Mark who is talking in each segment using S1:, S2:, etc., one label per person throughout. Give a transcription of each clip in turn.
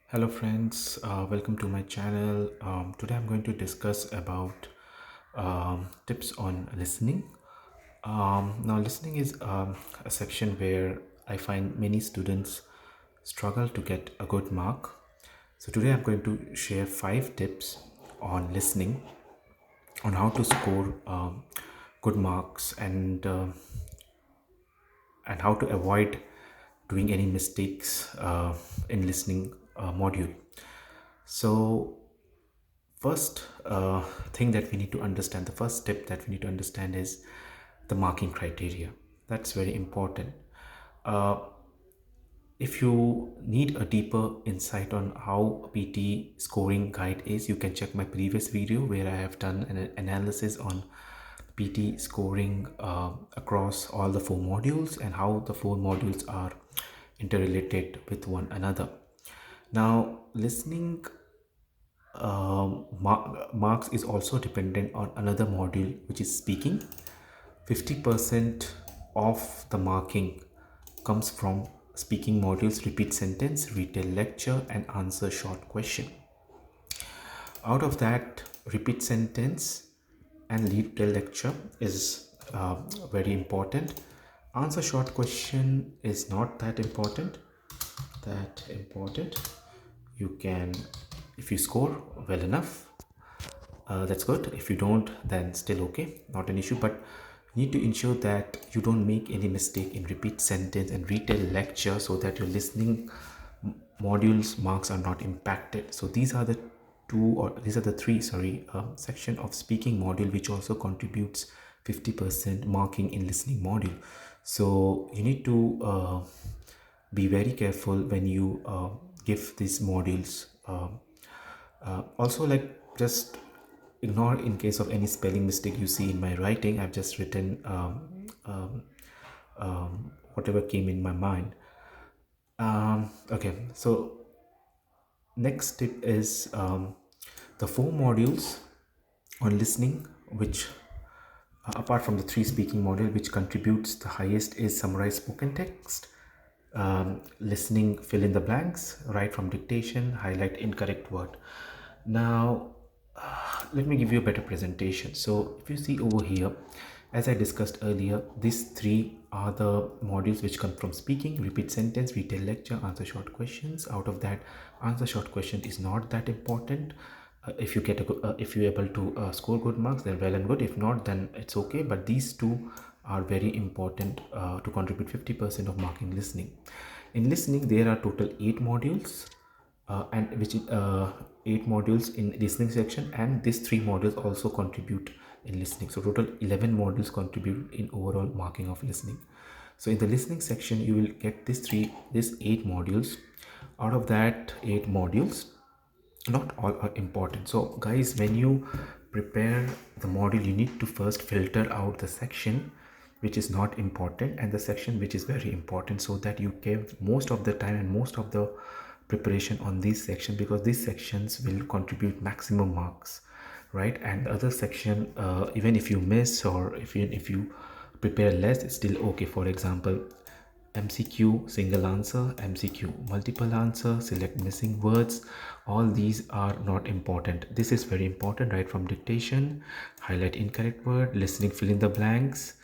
S1: Hello friends, welcome to my channel. Today I'm going to discuss about tips on listening. Now listening is a section where I find many students struggle to get a good mark. So today I'm going to share 5 tips on listening, on how to score good marks and how to avoid doing any mistakes in listening module. So first thing that we need to understand, the first step that we need to understand is the marking criteria. That's very important. Uh, if you need a deeper insight on how PT scoring guide is, you can check my previous video where I have done an analysis on PT scoring across all the 4 modules and how the 4 modules are interrelated with one another. Now, listening marks is also dependent on another module, which is speaking. 50% of the marking comes from speaking modules: repeat sentence, retell lecture, and answer short question. Out of that, repeat sentence and retell lecture is very important. Answer short question is not that important. You can, if you score well enough, that's good. If you don't, then still okay, not an issue. But you need to ensure that you don't make any mistake in repeat sentence and retell lecture, so that your listening modules marks are not impacted. So these are the three, section of speaking module which also contributes 50% marking in listening module. So you need to be very careful when you give these modules. Also, like, just ignore in case of any spelling mistake you see in my writing. I've just written whatever came in my mind. Okay, so next tip is the 4 modules on listening, which apart from the 3 speaking module, which contributes the highest, is summarize spoken text, listening, fill in the blanks, write from dictation, highlight incorrect word. Now let me give you a better presentation. So if you see over here, as I discussed earlier, these 3 are the modules which come from speaking: repeat sentence, retell lecture, answer short questions. Out of that, answer short question is not that important. If you get if you're able to score good marks, then well and good. If not, then it's okay. But these 2 are very important to contribute 50% of marking listening. In listening, there are total 8 modules, and which is 8 modules in listening section, and these 3 modules also contribute in listening. So total 11 modules contribute in overall marking of listening. So in the listening section, you will get these 8 modules. Out of that 8 modules, not all are important. So guys, when you prepare the module, you need to first filter out the section which is not important and the section which is very important, so that you give most of the time and most of the preparation on these sections, because these sections will contribute maximum marks, right? And the other section, even if you miss, or if you prepare less, it's still okay. For example, MCQ single answer, MCQ multiple answer, select missing words, all these are not important. This is very important: right from dictation, highlight incorrect word, listening, fill in the blanks,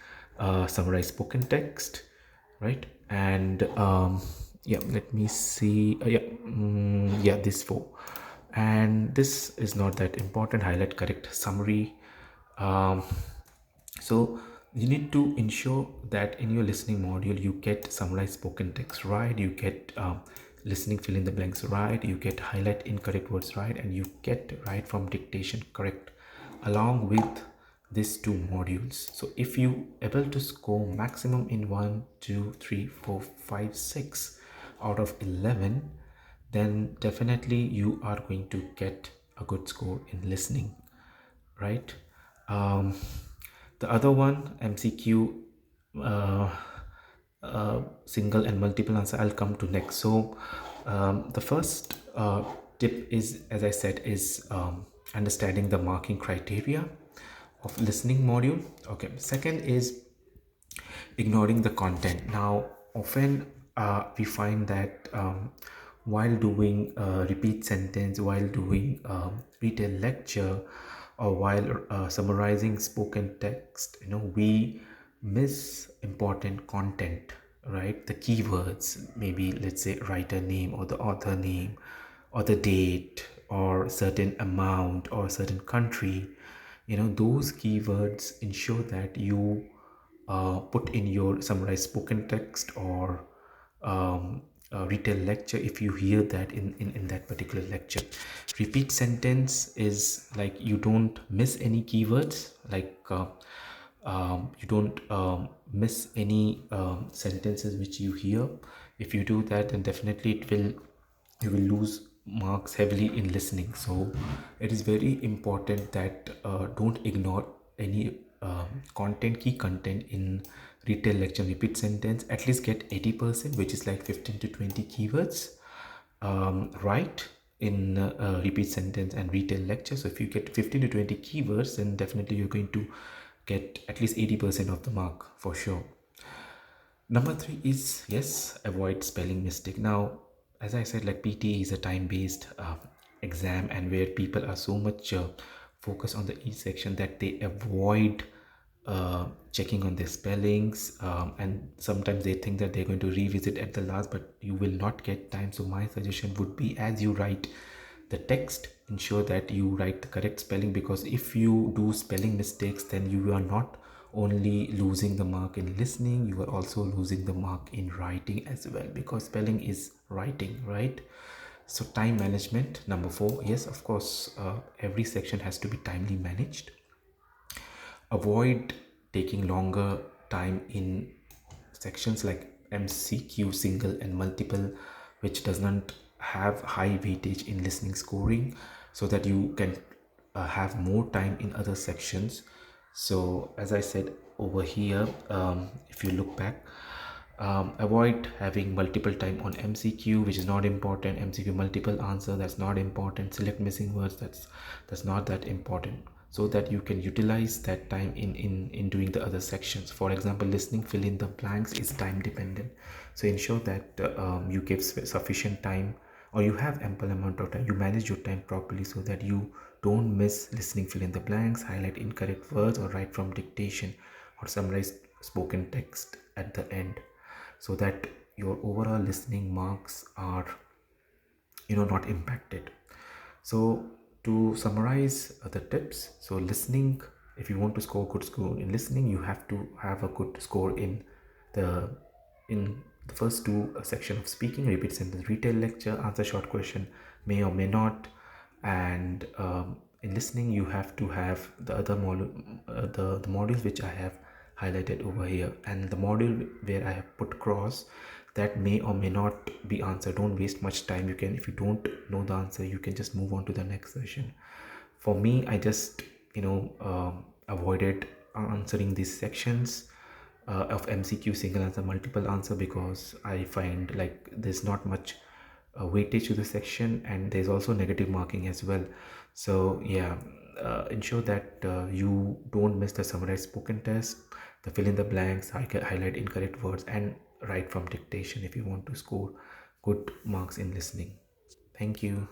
S1: summarize spoken text, right? And yeah, let me see. Yeah, this 4. And this is not that important: highlight correct summary. um, so you need to ensure that in your listening module you get summarize spoken text right, you get listening, fill in the blanks right, you get highlight incorrect words right, and you get right from dictation correct, along with these 2 modules. So if you able to score maximum in 1, 2, 3, 4, 5, 6 out of 11, then definitely you are going to get a good score in listening, right? um, the other one, MCQ, uh, single and multiple answer, I'll come to next. So the first tip is, as I said, is understanding the marking criteria of listening module. Okay, second is ignoring the content. Now often we find that while doing repeat sentence, while doing retail lecture, or while summarizing spoken text, we miss important content, right? The keywords, maybe let's say writer name or the author name or the date or certain amount or certain country. Those keywords ensure that you put in your summarized spoken text or retail lecture if you hear that in that particular lecture. Repeat sentence is like you don't miss any keywords, like you don't miss any sentences which you hear. If you do that, then definitely you will lose marks heavily in listening. So it is very important that don't ignore any key content in retail lecture repeat sentence. At least get 80%, which is like 15 to 20 keywords right in repeat sentence and retail lecture. So if you get 15 to 20 keywords, then definitely you're going to get at least 80% of the mark for sure. Number three is, yes, avoid spelling mistake. Now, as I said, like PTE is a time-based exam, and where people are so much focused on the E section that they avoid checking on their spellings, and sometimes they think that they're going to revisit at the last, but you will not get time. So my suggestion would be, as you write the text, ensure that you write the correct spelling, because if you do spelling mistakes, then you are not only losing the mark in listening, you are also losing the mark in writing as well, because spelling is writing, right? So time management, number four. Yes, of course, every section has to be timely managed. Avoid taking longer time in sections like MCQ, single and multiple, which does not have high weightage in listening scoring, so that you can have more time in other sections. So as I said over here, if you look back, avoid having multiple time on MCQ, which is not important. MCQ multiple answer, that's not important. Select missing words, that's not that important, so that you can utilize that time in doing the other sections. For example, listening fill in the blanks is time dependent, so ensure that you give sufficient time, or you have ample amount of time, you manage your time properly, so that you don't miss listening fill in the blanks, highlight incorrect words, or write from dictation, or summarize spoken text at the end, so that your overall listening marks are not impacted. So to summarize the tips, so listening, if you want to score good score in listening, you have to have a good score the in the first two section of speaking, repeat sentence, retail lecture, answer short question, may or may not. And in listening, you have to have the other the modules which I have highlighted over here, and the module where I have put cross, that may or may not be answered. Don't waste much time. You can, if you don't know the answer, you can just move on to the next session. For me, I just avoided answering these sections of MCQ, single answer, multiple answer, because I find like there's not much weightage to the section, and there's also negative marking as well. So yeah, ensure that you don't miss the summarized spoken test, the fill in the blanks, highlight incorrect words, and write from dictation if you want to score good marks in listening. Thank you.